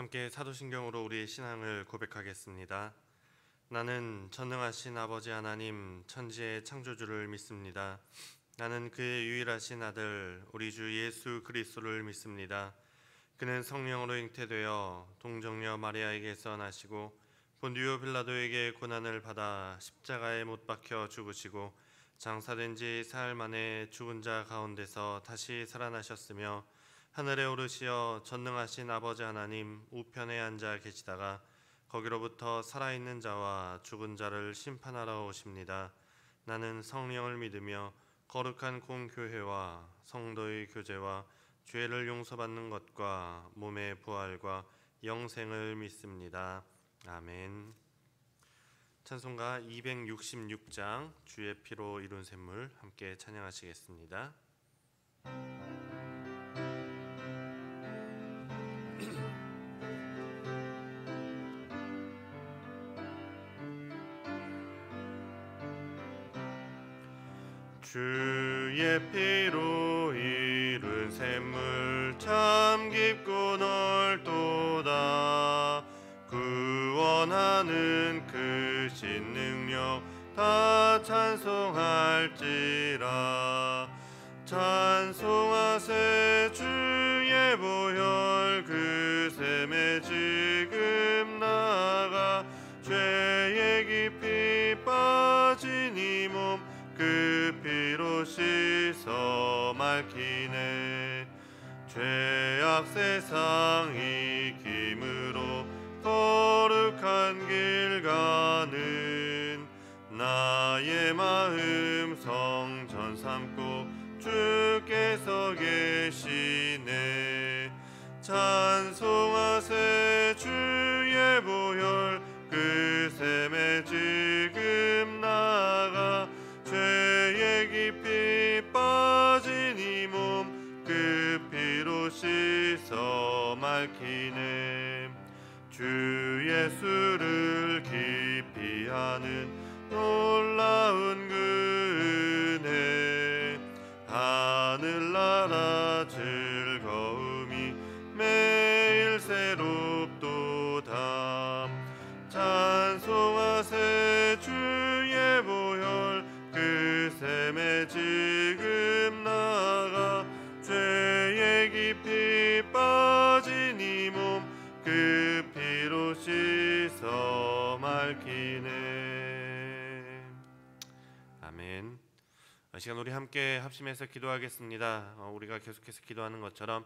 함께 사도신경으로 우리의 신앙을 고백하겠습니다. 나는 전능하신 아버지 하나님 천지의 창조주를 믿습니다. 나는 그의 유일하신 아들 우리 주 예수 그리스도를 믿습니다. 그는 성령으로 잉태되어 동정녀 마리아에게서 나시고 본디오 빌라도에게 고난을 받아 십자가에 못 박혀 죽으시고 장사된 지 사흘 만에 죽은 자 가운데서 다시 살아나셨으며 하늘에 오르시어 전능하신 아버지 하나님 우편에 앉아 계시다가 거기로부터 살아있는 자와 죽은 자를 심판하러 오십니다. 나는 성령을 믿으며 거룩한 공교회와 성도의 교제와 죄를 용서받는 것과 몸의 부활과 영생을 믿습니다. 아멘. 찬송가 266장 주의 피로 이룬 샘물 함께 찬양하시겠습니다. 주의 피로 이룬 샘물 참 깊고 넓도다. 구원하는 그 신 능력 다 찬송할지라. 찬송하세 주의 보혈 그 샘에 지금 나가 죄에 깊이 빠진 이 몸 그 피로 씻어 맑히네. 죄악 세상 이김으로 거룩한 길 가는 나의 마음 성전 삼고 주께서 계시네. 찬송하세 주의 보혈 그 샘에 지금 나가 죄에 깊이 빠진 이 몸 그 피로 씻어 맑히네. 주 예수를 깊이 아는 놀라운 그 은혜 하늘나라 즐거움이 매일 새롭도다. 찬송하세 주의 보혈 그 샘에 지금 나가 죄에 깊이 빠진 이 몸 그 피로 씻어 맑히네. 아멘. 이 시간 우리 함께 합심해서 기도하겠습니다. 우리가 계속해서 기도하는 것처럼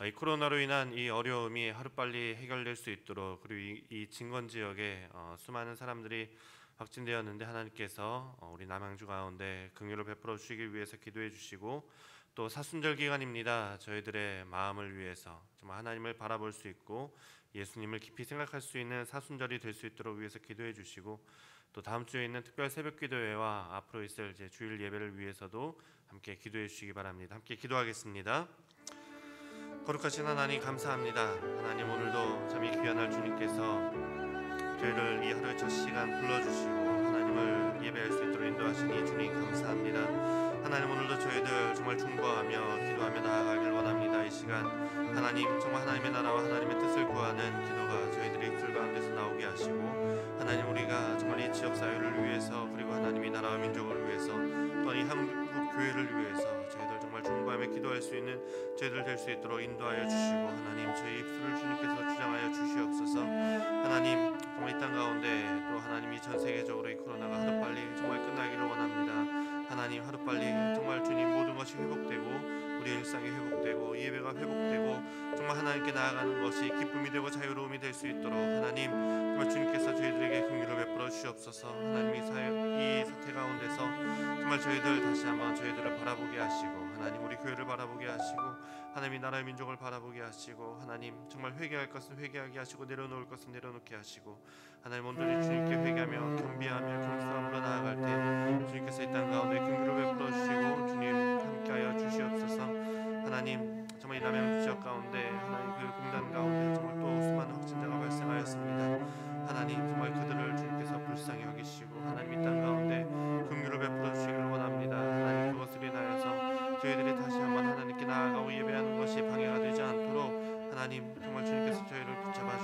이 코로나로 인한 이 어려움이 하루빨리 해결될 수 있도록, 그리고 이 진권 지역에 수많은 사람들이 확진되었는데 하나님께서 우리 남양주 가운데 긍휼을 베풀어 주시기 위해서 기도해 주시고, 또 사순절 기간입니다. 저희들의 마음을 위해서 정말 하나님을 바라볼 수 있고 예수님을 깊이 생각할 수 있는 사순절이 될 수 있도록 위해서 기도해 주시고, 또 다음 주에 있는 특별 새벽 기도회와 앞으로 있을 이제 주일 예배를 위해서도 함께 기도해 주시기 바랍니다. 함께 기도하겠습니다. 거룩하신 하나님 감사합니다. 하나님 오늘도 참 이 귀한 날 주님께서 저희를 이 하루의 첫 시간 불러주시고 하나님을 예배할 수 있도록 인도하시니 주님 감사합니다. 하나님 오늘도 저희들 정말 중보하며 기도하며 나아가길 원합니다. 이 시간 하나님 정말 하나님의 나라와 하나님의 뜻을 구하는 기도가 저희들의 입술 가운데서 나오게 하시고, 하나님 우리가 정말 이 지역 사회를 위해서, 그리고 하나님의 나라와 민족을 위해서, 또 이 한국 교회를 위해서 저희들 정말 중보하며 기도할 수 있는 저희들 될 수 있도록 인도하여 주시고, 하나님 저희 입술을 주님께서 주장하여 주시옵소서. 하나님 정말 이 땅 가운데 또 하나님이 전 세계적으로 이 코로나가 하루빨리 정말 끝나기를 원합니다. 하나님 하루빨리 정말 주님 모든 것이 회복되고 우리의 일상이 회복되고 예배가 회복되고 정말 하나님께 나아가는 것이 기쁨이 되고 자유로움이 될 수 있도록 하나님 정말 주님께서 저희들에게 긍휼을 베풀어 주시옵소서. 하나님 이 사태 가운데서 정말 저희들 다시 한번 저희들을 바라보게 하시고, 하나님 우리 교회를 바라보게 하시고, 하나님이 나라의 민족을 바라보게 하시고, 하나님 정말 회개할 것은 회개하게 하시고 내려놓을 것은 내려놓게 하시고, 하나님 온전히 주님께 회개하며 겸비하며 겸손함으로 나아갈 때 주님께서 이 땅 가운데 긍휼을 베풀어 주시고 주님 함께하여 주시옵소서. 하나님 정말 이 남양주 지역 가운데 하나님 그 공단 가운데 정말 또 수많은 확진자가 발생하였습니다. 하나님 정말 그들을 주님께서 불쌍히 여기시고 하나님 이 땅 가운데 긍휼을 베풀어 주시기를 원합니다. 하나님 그것을 인하여서 저희들이 다시 한번 하나님께 나아가고 예배하는 것이 방해가 되지 않도록 하나님 정말 주님께서 저희를 붙잡아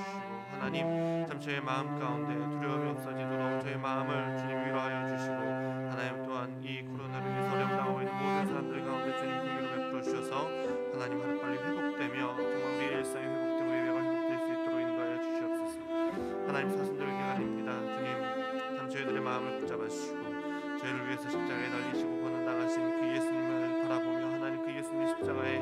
마음 가운데 두려움이 없어지도록 저희 마음을 주님 위로하여 주시고, 하나님 또한 이 코로나로 인해서 어려움 당하고 있는 모든 사람들 가운데 주님 긍휼을 베풀어 주셔서 하나님 하루빨리 회복되며 정말 우리의 일상이 회복되고 예배가 회복될 수 있도록 인도하여 주시옵소서. 하나님, 사순절 기간입니다. 주님 참 저희들의 마음을 붙잡아 주시고 저희를 위해서 십자가에 달리시고 고난당하신 그 예수님을 바라보며 하나님 그 예수님의 십자가에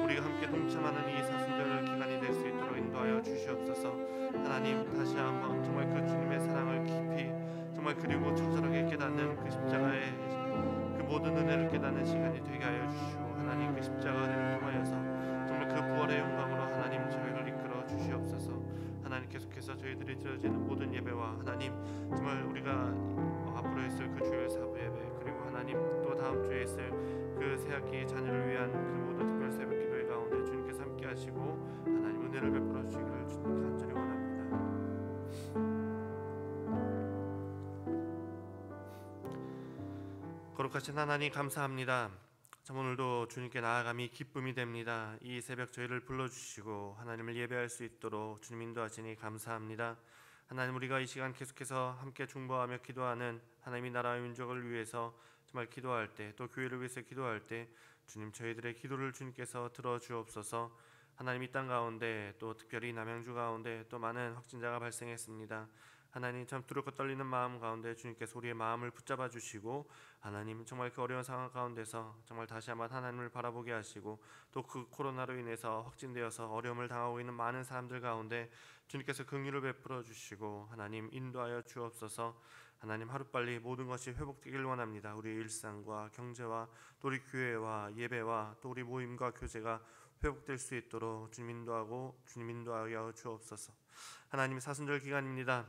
우리가 함께 동참하는 이 사순절 기간이 될 수 있도록 인도하여 주시옵소서. 하나님, 다시 한번 정말 그 주님의 사랑을 깊이 정말 그리고 처절하게 깨닫는 그 십자가의 그 모든 은혜를 깨닫는 시간이 되게 하여 주시고, 하나님 그 십자가 은혜를 통하여서 정말 그 부활의 영광으로 하나님 저희를 이끌어 주시옵소서. 하나님, 계속해서 저희들이 드려지는 모든 예배와 하나님 정말 우리가 앞으로 있을 그 주일 사부 예배, 그리고 하나님 또 다음 주에 있을 그 새학기 자녀를 위한 그 모든 특별 새벽 기도회 가운데 주님께서 함께 하시고 하나님 은혜를 베풀어 주시기를 주님 간절히 원합니다. 거룩하신 하나님, 감사합니다. 참 오늘도 주님께 나아감이 기쁨이 됩니다. 이 새벽 저희를 불러주시고 하나님을 예배할 수 있도록 주님 인도하시니 감사합니다. 하나님, 우리가 이 시간 계속해서 함께 중보하며 기도하는 하나님의 나라의 민족을 위해서 정말 기도할 때, 또 교회를 위해서 기도할 때 주님 저희들의 기도를 주님께서 들어주옵소서. 하나님, 이 땅 가운데 또 특별히 남양주 가운데 또 많은 확진자가 발생했습니다. 하나님, 참 두렵고 떨리는 마음 가운데 주님께서 우리의 마음을 붙잡아 주시고 하나님 정말 그 어려운 상황 가운데서 정말 다시 한번 하나님을 바라보게 하시고, 또 그 코로나로 인해서 확진되어서 어려움을 당하고 있는 많은 사람들 가운데 주님께서 긍휼을 베풀어 주시고 하나님 인도하여 주옵소서. 하나님, 하루빨리 모든 것이 회복되길 원합니다. 우리의 일상과 경제와 또 우리 교회와 예배와 또 우리 모임과 교제가 회복될 수 있도록 주님 인도하여 주옵소서. 하나님, 사순절 기간입니다.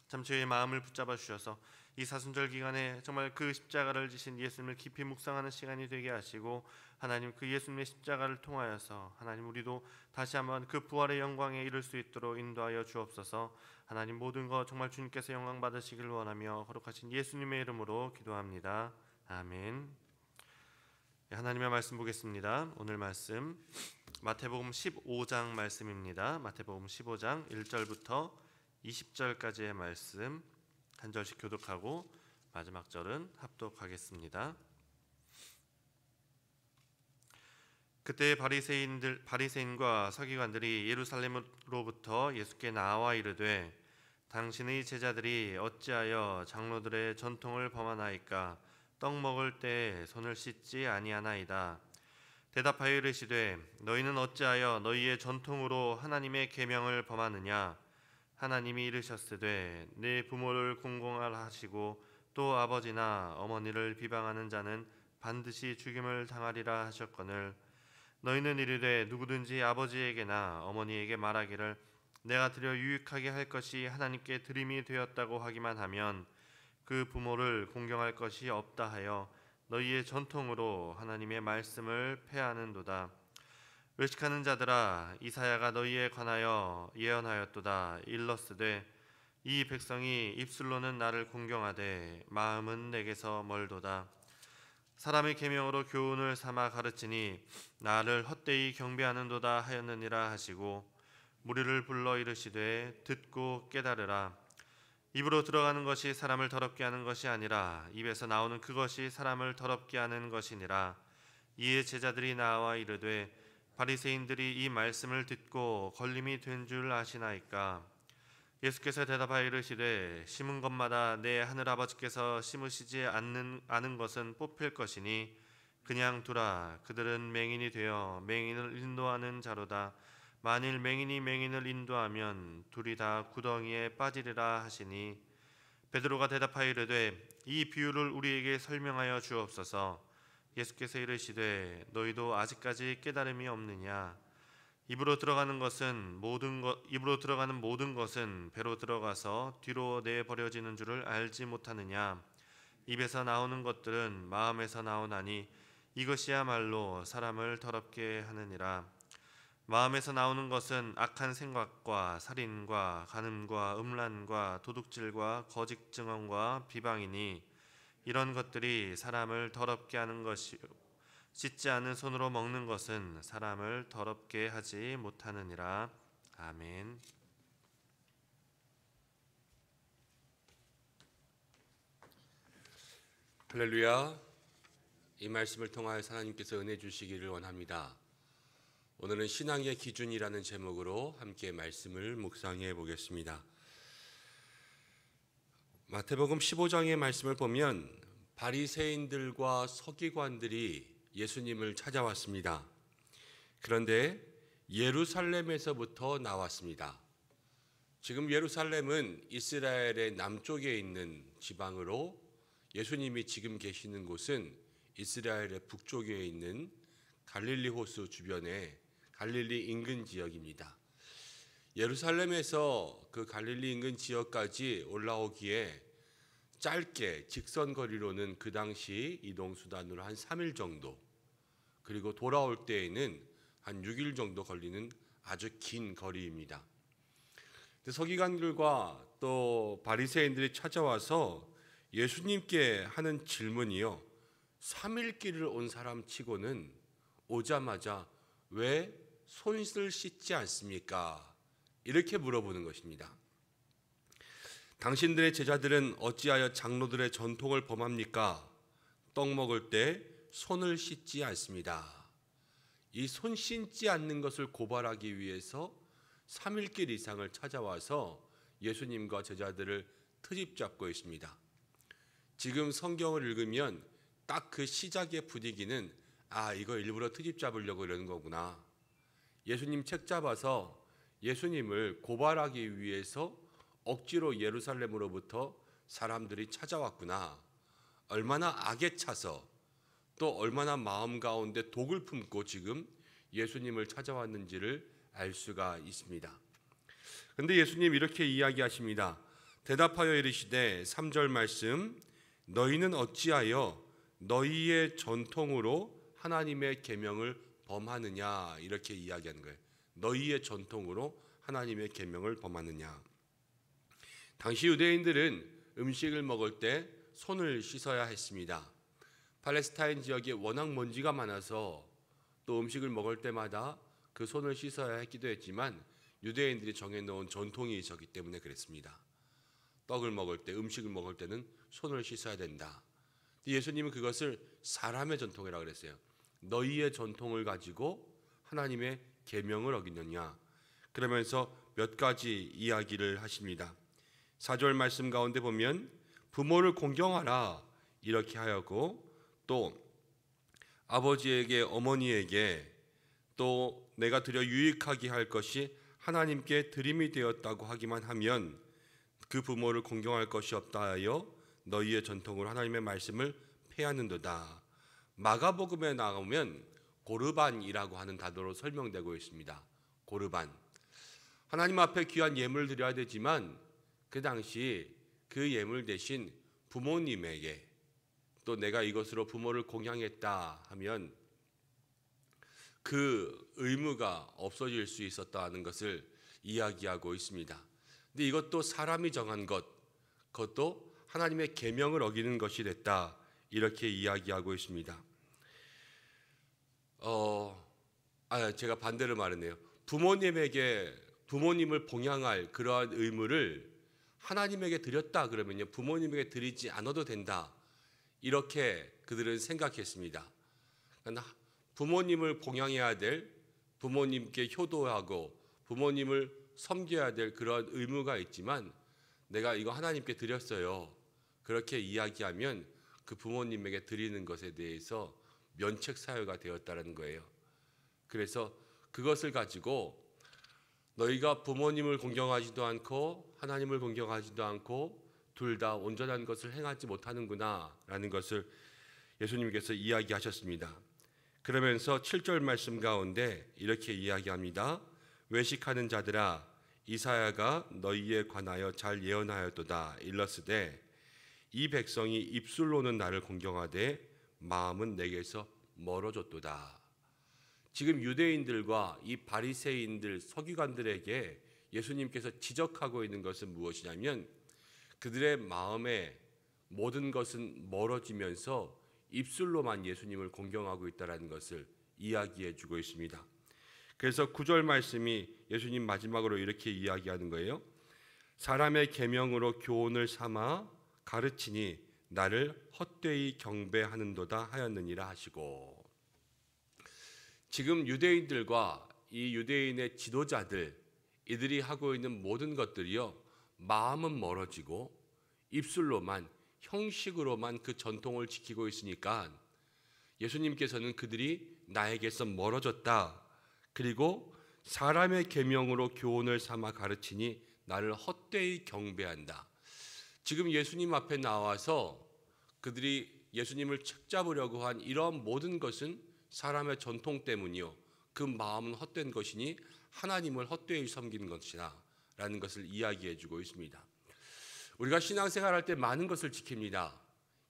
참 저희의 마음을 붙잡아 주셔서 이 사순절 기간에 정말 그 십자가를 지신 예수님을 깊이 묵상하는 시간이 되게 하시고, 하나님 그 예수님의 십자가를 통하여서 하나님 우리도 다시 한번 그 부활의 영광에 이를 수 있도록 인도하여 주옵소서. 하나님, 모든 것 정말 주님께서 영광 받으시길 원하며 거룩하신 예수님의 이름으로 기도합니다. 아멘. 하나님의 말씀 보겠습니다. 오늘 말씀 마태복음 15장 말씀입니다. 마태복음 15장 1절부터 20절까지의 말씀 한 절씩 교독하고 마지막 절은 합독하겠습니다. 그때 바리새인과 서기관들이 예루살렘으로부터 예수께 나와 이르되, 당신의 제자들이 어찌하여 장로들의 전통을 범하나이까? 떡 먹을 때 손을 씻지 아니하나이다. 대답하여 이르시되, 너희는 어찌하여 너희의 전통으로 하나님의 계명을 범하느냐? 하나님이 이르셨으되, 내 부모를 공경하라 하시고 또 아버지나 어머니를 비방하는 자는 반드시 죽임을 당하리라 하셨거늘, 너희는 이르되 누구든지 아버지에게나 어머니에게 말하기를 내가 드려 유익하게 할 것이 하나님께 드림이 되었다고 하기만 하면 그 부모를 공경할 것이 없다 하여 너희의 전통으로 하나님의 말씀을 폐하는도다. 외식하는 자들아, 이사야가 너희에 관하여 예언하였도다. 일렀으되, 이 백성이 입술로는 나를 공경하되 마음은 내게서 멀도다. 사람의 계명으로 교훈을 삼아 가르치니 나를 헛되이 경배하는도다 하였느니라 하시고, 무리를 불러 이르시되 듣고 깨달으라. 입으로 들어가는 것이 사람을 더럽게 하는 것이 아니라 입에서 나오는 그것이 사람을 더럽게 하는 것이니라. 이에 제자들이 나와 이르되, 바리새인들이 이 말씀을 듣고 걸림이 된 줄 아시나이까? 예수께서 대답하여 이르시되, 심은 것마다 내 하늘 아버지께서 심으시지 않은 것은 뽑힐 것이니 그냥 두라. 그들은 맹인이 되어 맹인을 인도하는 자로다. 만일 맹인이 맹인을 인도하면 둘이 다 구덩이에 빠지리라 하시니, 베드로가 대답하여 이르되, 이 비유를 우리에게 설명하여 주옵소서. 예수께서 이르시되, 너희도 아직까지 깨달음이 없느냐? 입으로 들어가는 모든 것은 배로 들어가서 뒤로 내버려지는 줄을 알지 못하느냐? 입에서 나오는 것들은 마음에서 나오나니 이것이야말로 사람을 더럽게 하느니라. 마음에서 나오는 것은 악한 생각과 살인과 간음과 음란과 도둑질과 거짓 증언과 비방이니 이런 것들이 사람을 더럽게 하는 것이요, 씻지 않은 손으로 먹는 것은 사람을 더럽게 하지 못하느니라. 아멘. 할렐루야. 이 말씀을 통하여 하나님께서 은혜 주시기를 원합니다. 오늘은 신앙의 기준이라는 제목으로 함께 말씀을 묵상해 보겠습니다. 마태복음 15장의 말씀을 보면 바리새인들과 서기관들이 예수님을 찾아왔습니다. 그런데 예루살렘에서부터 나왔습니다. 지금 예루살렘은 이스라엘의 남쪽에 있는 지방으로 예수님이 지금 계시는 곳은 이스라엘의 북쪽에 있는 갈릴리 호수 주변의 갈릴리 인근 지역입니다. 예루살렘에서 그 갈릴리 인근 지역까지 올라오기에 짧게 직선 거리로는 그 당시 이동 수단으로 한 3일 정도, 그리고 돌아올 때에는 한 6일 정도 걸리는 아주 긴 거리입니다. 서기관들과 또 바리새인들이 찾아와서 예수님께 하는 질문이요, 3일 길을 온 사람 치고는 오자마자 왜 손을 씻지 않습니까? 이렇게 물어보는 것입니다. 당신들의 제자들은 어찌하여 장로들의 전통을 범합니까? 떡 먹을 때 손을 씻지 않습니다. 이 손 씻지 않는 것을 고발하기 위해서 3일길 이상을 찾아와서 예수님과 제자들을 트집 잡고 있습니다. 지금 성경을 읽으면 딱 그 시작의 분위기는 이거 일부러 트집 잡으려고 이러는 거구나. 예수님 책 잡아서 예수님을 고발하기 위해서 억지로 예루살렘으로부터 사람들이 찾아왔구나. 얼마나 악에 차서 또 얼마나 마음 가운데 독을 품고 지금 예수님을 찾아왔는지를 알 수가 있습니다. 그런데 예수님 이렇게 이야기하십니다. 대답하여 이르시되 3절 말씀, 너희는 어찌하여 너희의 전통으로 하나님의 계명을 범하느냐, 이렇게 이야기하는 거예요. 너희의 전통으로 하나님의 계명을 범하느냐. 당시 유대인들은 음식을 먹을 때 손을 씻어야 했습니다. 팔레스타인 지역에 워낙 먼지가 많아서 또 음식을 먹을 때마다 그 손을 씻어야 했기도 했지만 유대인들이 정해놓은 전통이 있었기 때문에 그랬습니다. 떡을 먹을 때, 음식을 먹을 때는 손을 씻어야 된다. 예수님은 그것을 사람의 전통이라고 그랬어요. 너희의 전통을 가지고 하나님의 계명을 어기느냐. 그러면서 몇 가지 이야기를 하십니다. 4절 말씀 가운데 보면 부모를 공경하라 이렇게 하였고, 또 아버지에게 어머니에게 또 내가 드려 유익하게 할 것이 하나님께 드림이 되었다고 하기만 하면 그 부모를 공경할 것이 없다 하여 너희의 전통으로 하나님의 말씀을 폐하는도다. 마가복음에 나오면 고르반이라고 하는 단어로 설명되고 있습니다. 고르반. 하나님 앞에 귀한 예물을 드려야 되지만 그 당시 그 예물 대신 부모님에게 또 내가 이것으로 부모를 공양했다 하면 그 의무가 없어질 수 있었다는 것을 이야기하고 있습니다. 근데 이것도 사람이 정한 것, 그것도 하나님의 계명을 어기는 것이 됐다, 이렇게 이야기하고 있습니다. 제가 반대로 말했네요. 부모님을 봉양할 그러한 의무를 하나님에게 드렸다 그러면요, 부모님에게 드리지 않아도 된다, 이렇게 그들은 생각했습니다. 그러니까 부모님을 봉양해야 될, 부모님께 효도하고 부모님을 섬겨야 될 그런 의무가 있지만 내가 이거 하나님께 드렸어요, 그렇게 이야기하면 그 부모님에게 드리는 것에 대해서 면책 사유가 되었다는 거예요. 그래서 그것을 가지고 너희가 부모님을 공경하지도 않고 하나님을 공경하지도 않고 둘 다 온전한 것을 행하지 못하는구나 라는 것을 예수님께서 이야기하셨습니다. 그러면서 7절 말씀 가운데 이렇게 이야기합니다. 외식하는 자들아, 이사야가 너희에 관하여 잘 예언하였도다. 일러스되 이 백성이 입술로는 나를 공경하되 마음은 내게서 멀어졌도다. 지금 유대인들과 이 바리새인들, 서기관들에게 예수님께서 지적하고 있는 것은 무엇이냐면 그들의 마음에 모든 것은 멀어지면서 입술로만 예수님을 공경하고 있다는 것을 이야기해 주고 있습니다. 그래서 9절 말씀이 예수님 마지막으로 이렇게 이야기하는 거예요. 사람의 계명으로 교훈을 삼아 가르치니 나를 헛되이 경배하는도다 하였느니라 하시고, 지금 유대인들과 이 유대인의 지도자들, 이들이 하고 있는 모든 것들이요, 마음은 멀어지고 입술로만, 형식으로만 그 전통을 지키고 있으니까 예수님께서는 그들이 나에게서 멀어졌다, 그리고 사람의 계명으로 교훈을 삼아 가르치니 나를 헛되이 경배한다. 지금 예수님 앞에 나와서 그들이 예수님을 책잡으려고 한 이런 모든 것은 사람의 전통 때문이요, 그 마음은 헛된 것이니 하나님을 헛되이 섬기는 것이다 라는 것을 이야기해 주고 있습니다. 우리가 신앙생활할 때 많은 것을 지킵니다.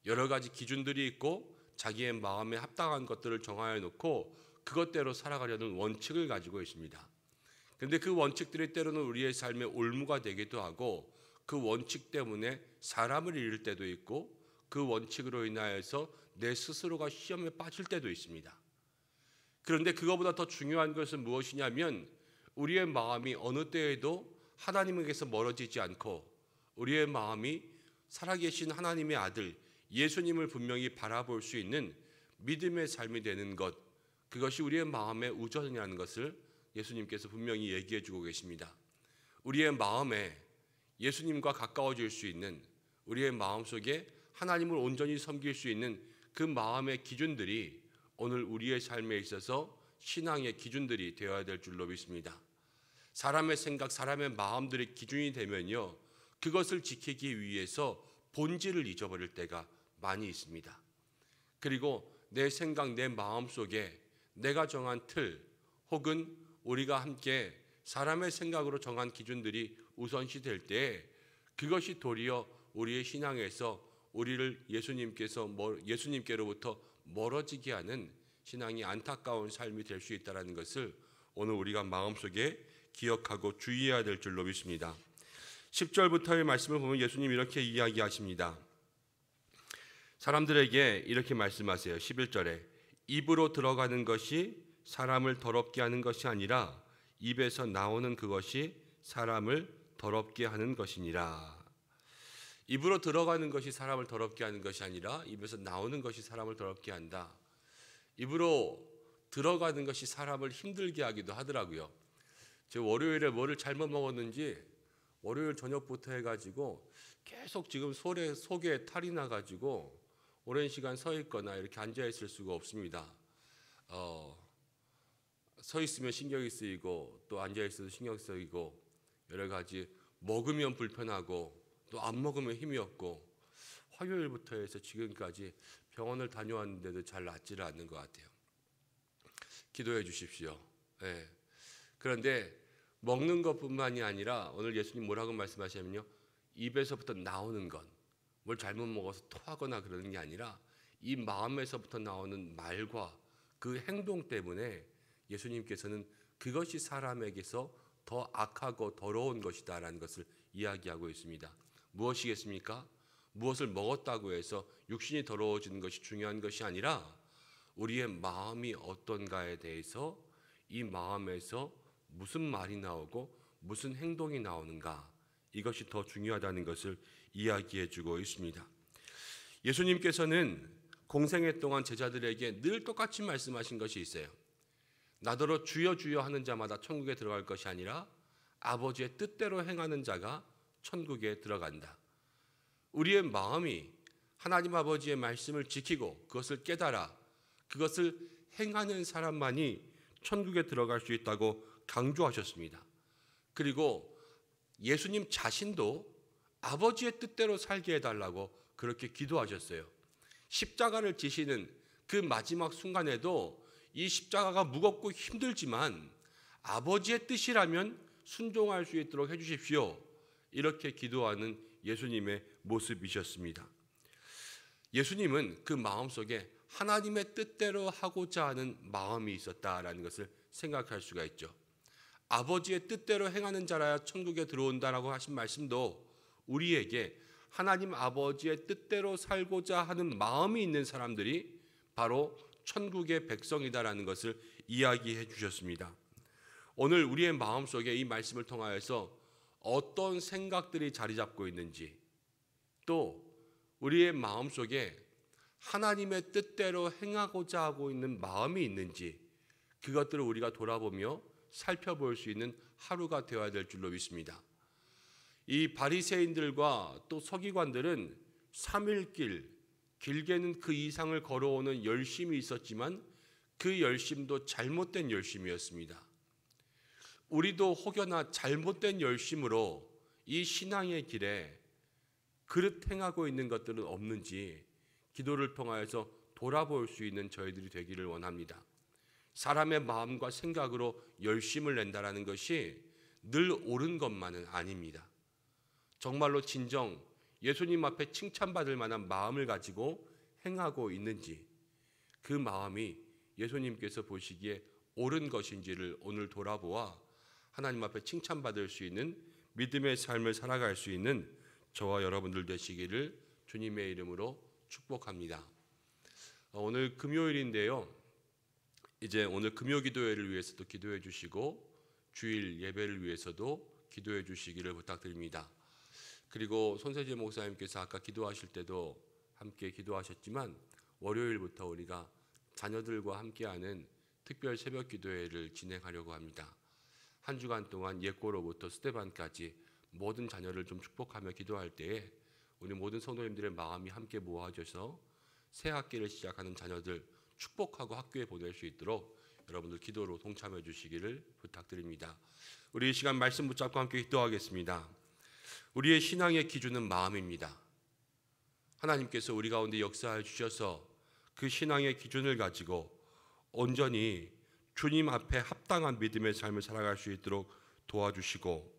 여러 가지 기준들이 있고 자기의 마음에 합당한 것들을 정하여 놓고 그것대로 살아가려는 원칙을 가지고 있습니다. 그런데 그 원칙들이 때로는 우리의 삶의 올무가 되기도 하고, 그 원칙 때문에 사람을 잃을 때도 있고, 그 원칙으로 인하여서 내 스스로가 시험에 빠질 때도 있습니다. 그런데 그거보다 더 중요한 것은 무엇이냐면, 우리의 마음이 어느 때에도 하나님에게서 멀어지지 않고 우리의 마음이 살아계신 하나님의 아들 예수님을 분명히 바라볼 수 있는 믿음의 삶이 되는 것, 그것이 우리의 마음의 우선이라는 것을 예수님께서 분명히 얘기해 주고 계십니다. 우리의 마음에 예수님과 가까워질 수 있는, 우리의 마음속에 하나님을 온전히 섬길 수 있는 그 마음의 기준들이 오늘 우리의 삶에 있어서 신앙의 기준들이 되어야 될 줄로 믿습니다. 사람의 생각, 사람의 마음들이 기준이 되면요, 그것을 지키기 위해서 본질을 잊어버릴 때가 많이 있습니다. 그리고 내 생각, 내 마음 속에 내가 정한 틀, 혹은 우리가 함께 사람의 생각으로 정한 기준들이 우선시 될 때, 그것이 도리어 우리의 신앙에서 우리를 예수님께로부터 멀어지게 하는 신앙이 안타까운 삶이 될 수 있다는 것을 오늘 우리가 마음속에 기억하고 주의해야 될 줄로 믿습니다. 10절부터의 말씀을 보면 예수님이 이렇게 이야기하십니다. 사람들에게 이렇게 말씀하세요. 11절에 입으로 들어가는 것이 사람을 더럽게 하는 것이 아니라 입에서 나오는 그것이 사람을 더럽게 하는 것이니라. 입으로 들어가는 것이 사람을 더럽게 하는 것이 아니라 입에서 나오는 것이 사람을 더럽게 한다. 입으로 들어가는 것이 사람을 힘들게 하기도 하더라고요. 제가 월요일에 뭐를 잘못 먹었는지 월요일 저녁부터 해가지고 계속 지금 속에 탈이 나가지고 오랜 시간 서 있거나 이렇게 앉아 있을 수가 없습니다. 서 있으면 신경이 쓰이고 또 앉아 있어도 신경 쓰이고, 여러 가지 먹으면 불편하고 또 안 먹으면 힘이 없고, 화요일부터 해서 지금까지 병원을 다녀왔는데도 잘 낫지를 않는 것 같아요. 기도해 주십시오. 네. 그런데 먹는 것뿐만이 아니라 오늘 예수님 뭐라고 말씀하시냐면요, 입에서부터 나오는 것, 뭘 잘못 먹어서 토하거나 그러는 게 아니라 이 마음에서부터 나오는 말과 그 행동 때문에 예수님께서는 그것이 사람에게서 더 악하고 더러운 것이다 라는 것을 이야기하고 있습니다. 무엇이겠습니까? 무엇을 먹었다고 해서 육신이 더러워지는 것이 중요한 것이 아니라 우리의 마음이 어떤가에 대해서, 이 마음에서 무슨 말이 나오고 무슨 행동이 나오는가, 이것이 더 중요하다는 것을 이야기해 주고 있습니다. 예수님께서는 공생애 동안 제자들에게 늘 똑같이 말씀하신 것이 있어요. 나더러 주여 주여 하는 자마다 천국에 들어갈 것이 아니라 아버지의 뜻대로 행하는 자가 천국에 들어간다. 우리의 마음이 하나님 아버지의 말씀을 지키고 그것을 깨달아 그것을 행하는 사람만이 천국에 들어갈 수 있다고 강조하셨습니다. 그리고 예수님 자신도 아버지의 뜻대로 살게 해달라고 그렇게 기도하셨어요. 십자가를 지시는 그 마지막 순간에도 이 십자가가 무겁고 힘들지만 아버지의 뜻이라면 순종할 수 있도록 해주십시오, 이렇게 기도하는 예수님의 모습이셨습니다. 예수님은 그 마음속에 하나님의 뜻대로 하고자 하는 마음이 있었다라는 것을 생각할 수가 있죠. 아버지의 뜻대로 행하는 자라야 천국에 들어온다라고 하신 말씀도 우리에게 하나님 아버지의 뜻대로 살고자 하는 마음이 있는 사람들이 바로 천국의 백성이다라는 것을 이야기해 주셨습니다. 오늘 우리의 마음속에 이 말씀을 통하여서 어떤 생각들이 자리 잡고 있는지, 또 우리의 마음속에 하나님의 뜻대로 행하고자 하고 있는 마음이 있는지 그것들을 우리가 돌아보며 살펴볼 수 있는 하루가 되어야 될 줄로 믿습니다. 이 바리새인들과 또 서기관들은 3일길, 길게는 그 이상을 걸어오는 열심이 있었지만 그 열심도 잘못된 열심이었습니다. 우리도 혹여나 잘못된 열심으로 이 신앙의 길에 그릇 행하고 있는 것들은 없는지 기도를 통하여서 돌아볼 수 있는 저희들이 되기를 원합니다. 사람의 마음과 생각으로 열심을 낸다라는 것이 늘 옳은 것만은 아닙니다. 정말로 진정 예수님 앞에 칭찬받을 만한 마음을 가지고 행하고 있는지 그 마음이 예수님께서 보시기에 옳은 것인지를 오늘 돌아보아 하나님 앞에 칭찬받을 수 있는 믿음의 삶을 살아갈 수 있는 저와 여러분들 되시기를 주님의 이름으로 축복합니다. 오늘 금요일인데요. 이제 오늘 금요기도회를 위해서도 기도해 주시고 주일 예배를 위해서도 기도해 주시기를 부탁드립니다. 그리고 손세재 목사님께서 아까 기도하실 때도 함께 기도하셨지만 월요일부터 우리가 자녀들과 함께하는 특별 새벽 기도회를 진행하려고 합니다. 한 주간 동안 예꼬로부터 스테반까지 모든 자녀를 좀 축복하며 기도할 때에 우리 모든 성도님들의 마음이 함께 모아져서 새 학기를 시작하는 자녀들 축복하고 학교에 보낼 수 있도록 여러분들 기도로 동참해 주시기를 부탁드립니다. 우리 이 시간 말씀 붙잡고 함께 기도하겠습니다. 우리의 신앙의 기준은 마음입니다. 하나님께서 우리 가운데 역사해 주셔서 그 신앙의 기준을 가지고 온전히 주님 앞에 합당한 믿음의 삶을 살아갈 수 있도록 도와주시고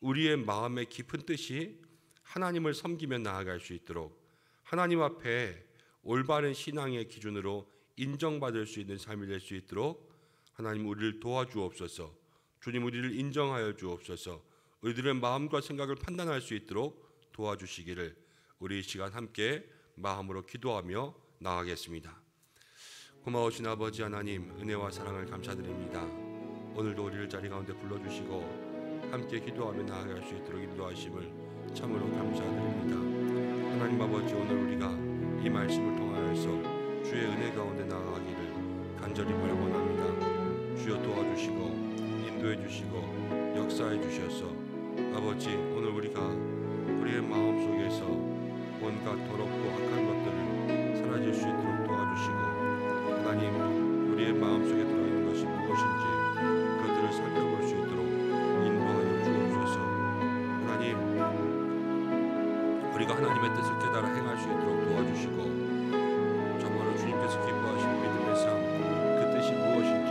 우리의 마음의 깊은 뜻이 하나님을 섬기며 나아갈 수 있도록 하나님 앞에 올바른 신앙의 기준으로 인정받을 수 있는 삶이 될 수 있도록 하나님 우리를 도와주옵소서. 주님 우리를 인정하여 주옵소서. 우리들의 마음과 생각을 판단할 수 있도록 도와주시기를 우리 이 시간 함께 마음으로 기도하며 나아가겠습니다. 고마우신 아버지 하나님 은혜와 사랑을 감사드립니다. 오늘도 우리를 자리 가운데 불러주시고 함께 기도하며 나아갈 수 있도록 인도하심을 참으로 감사드립니다. 하나님 아버지 오늘 우리가 이 말씀을 통하여서 주의 은혜 가운데 나아가기를 간절히 바라원합니다. 주여 도와주시고 인도해 주시고 역사해 주셔서 아버지 오늘 우리가 우리의 마음속에서 온갖 더럽고 악한 것들을 사라질 수 있도록 도와주시고 하나님 우리의 마음속에 들어있는 것이 무엇인지 그것들을 살펴볼 수 있도록 인도하여 주옵소서. 하나님 우리가 하나님의 뜻을 깨달아 행할 수 있도록 도와주시고 정말로 주님께서 기뻐하시는 믿음의 삶 그 뜻이 무엇인지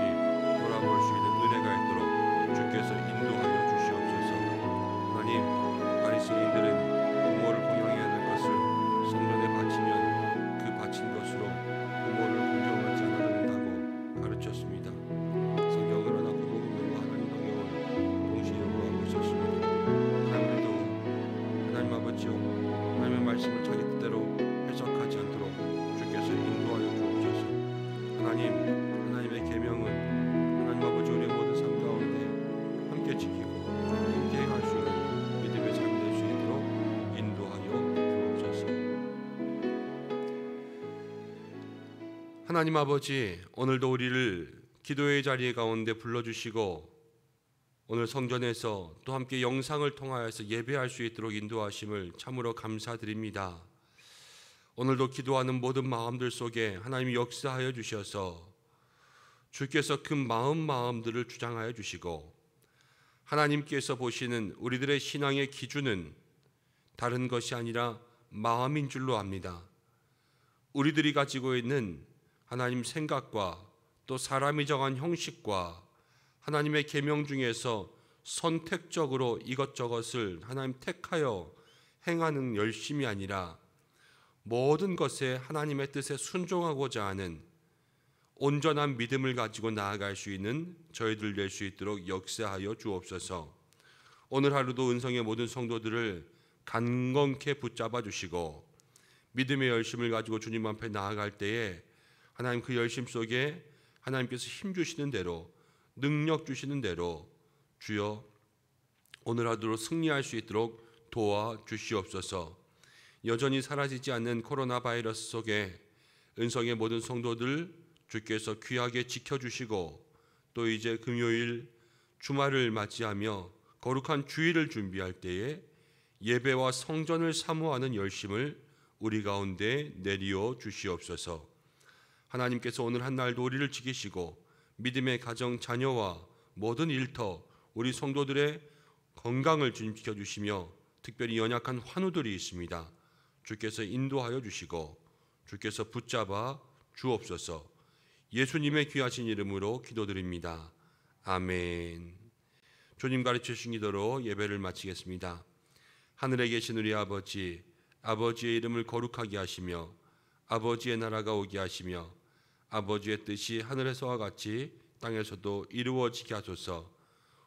돌아볼 수 있는 은혜가 있도록 주께서 인도하여 주시옵소서. 하나님 바리새인들은 부모를 공양해야 될 것을 성전에 바치면 그 바친 것으로 부모를 공경하지 않아야 된다고 가르쳤습니다. 성경을 하나 부모님과 하나님 동행을 동시에 요구하고 있었습니다. 하나님도 하나님 아버지요 하나님의 말씀을 자기 뜻대로 해석하지 않도록 주께서 인도하여 주옵소서. 하나님의 계명은 하나님 아버지 우리의 모든 삶 가운데 함께 지키고 함께 행할 수 있는 믿음의 삶이 될 수 있도록 인도하여 주옵소서. 하나님 아버지 오늘도 우리를 기도의 자리 가운데 불러주시고 오늘 성전에서 또 함께 영상을 통하여서 예배할 수 있도록 인도하심을 참으로 감사드립니다. 오늘도 기도하는 모든 마음들 속에 하나님이 역사하여 주셔서 주께서 그 마음들을 주장하여 주시고 하나님께서 보시는 우리들의 신앙의 기준은 다른 것이 아니라 마음인 줄로 압니다. 우리들이 가지고 있는 하나님 생각과 또 사람이 정한 형식과 하나님의 계명 중에서 선택적으로 이것저것을 하나님 택하여 행하는 열심이 아니라 모든 것에 하나님의 뜻에 순종하고자 하는 온전한 믿음을 가지고 나아갈 수 있는 저희들 될 수 있도록 역사하여 주옵소서. 오늘 하루도 은성의 모든 성도들을 강건케 붙잡아 주시고 믿음의 열심을 가지고 주님 앞에 나아갈 때에 하나님 그 열심 속에 하나님께서 힘 주시는 대로 능력 주시는 대로 주여 오늘 하루도 승리할 수 있도록 도와주시옵소서. 여전히 사라지지 않는 코로나 바이러스 속에 은성의 모든 성도들 주께서 귀하게 지켜주시고 또 이제 금요일 주말을 맞이하며 거룩한 주일을 준비할 때에 예배와 성전을 사모하는 열심을 우리 가운데 내리어 주시옵소서. 하나님께서 오늘 한 날도 우리를 지키시고 믿음의 가정 자녀와 모든 일터 우리 성도들의 건강을 주님시켜 주시며 특별히 연약한 환우들이 있습니다. 주께서 인도하여 주시고 주께서 붙잡아 주옵소서. 예수님의 귀하신 이름으로 기도드립니다. 아멘. 주님 가르쳐 주신 기도로 예배를 마치겠습니다. 하늘에 계신 우리 아버지, 아버지의 이름을 거룩하게 하시며 아버지의 나라가 오게 하시며 아버지의 뜻이 하늘에서와 같이 땅에서도 이루어지게 하소서.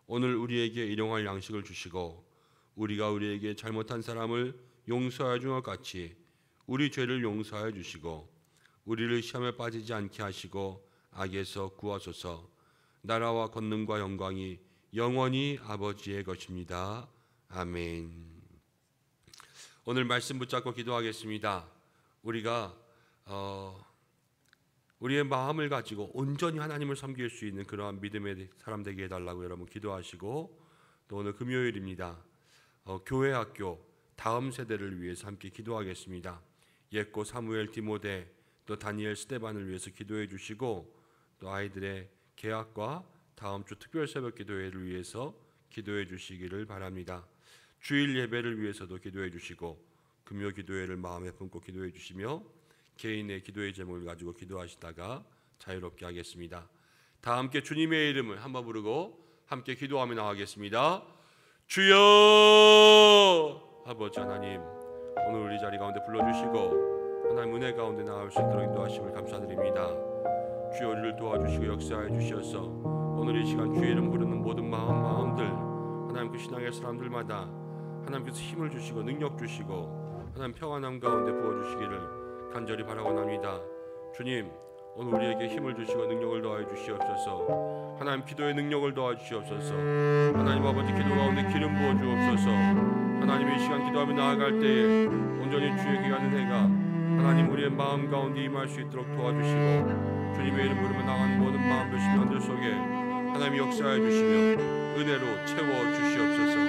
오늘 우리에게 일용할 양식을 주시고 우리가 우리에게 잘못한 사람을 용서하여 준 것 같이 우리 죄를 용서하여 주시고 우리를 시험에 빠지지 않게 하시고 악에서 구하소서. 나라와 권능과 영광이 영원히 아버지의 것입니다. 아멘. 오늘 말씀 붙잡고 기도하겠습니다. 우리가 우리의 마음을 가지고 온전히 하나님을 섬길 수 있는 그러한 믿음의 사람 되게 해달라고 여러분 기도하시고, 또 오늘 금요일입니다. 교회 학교 다음 세대를 위해서 함께 기도하겠습니다. 옛고 사무엘 디모데 또 다니엘 스데반을 위해서 기도해 주시고, 또 아이들의 개학과 다음 주 특별 새벽 기도회를 위해서 기도해 주시기를 바랍니다. 주일 예배를 위해서도 기도해 주시고 금요 기도회를 마음에 품고 기도해 주시며 개인의 기도의 제목을 가지고 기도하시다가 자유롭게 하겠습니다. 다 함께 주님의 이름을 한번 부르고 함께 기도하며 나가겠습니다. 주여! 아버지 하나님, 오늘 우리 자리 가운데 불러주시고 하나님 은혜 가운데 나올 수 있도록 인도하심을 감사드립니다. 주여 우리를 도와주시고 역사하여 주시어서 오늘 이 시간 주의 이름 부르는 모든 마음들 하나님 그 신앙의 사람들마다 하나님께서 힘을 주시고 능력 주시고 하나님 평안함 가운데 부어주시기를 간절히 바라고납니다. 주님, 오늘 우리에게 힘을 주시고 능력을 더하여 주시옵소서. 하나님 기도의 능력을 더하여 주시옵소서. 하나님 아버지 기도 가운데 기름 부어 주옵소서. 하나님 이 시간 기도하며 나아갈 때에 온전히 주의 귀한 은혜가 하나님 우리의 마음 가운데 임할 수 있도록 도와주시고, 주님의 이름 부르며 나가는 모든 마음들 심령들 속에 하나님 역사하여 주시며 은혜로 채워 주시옵소서.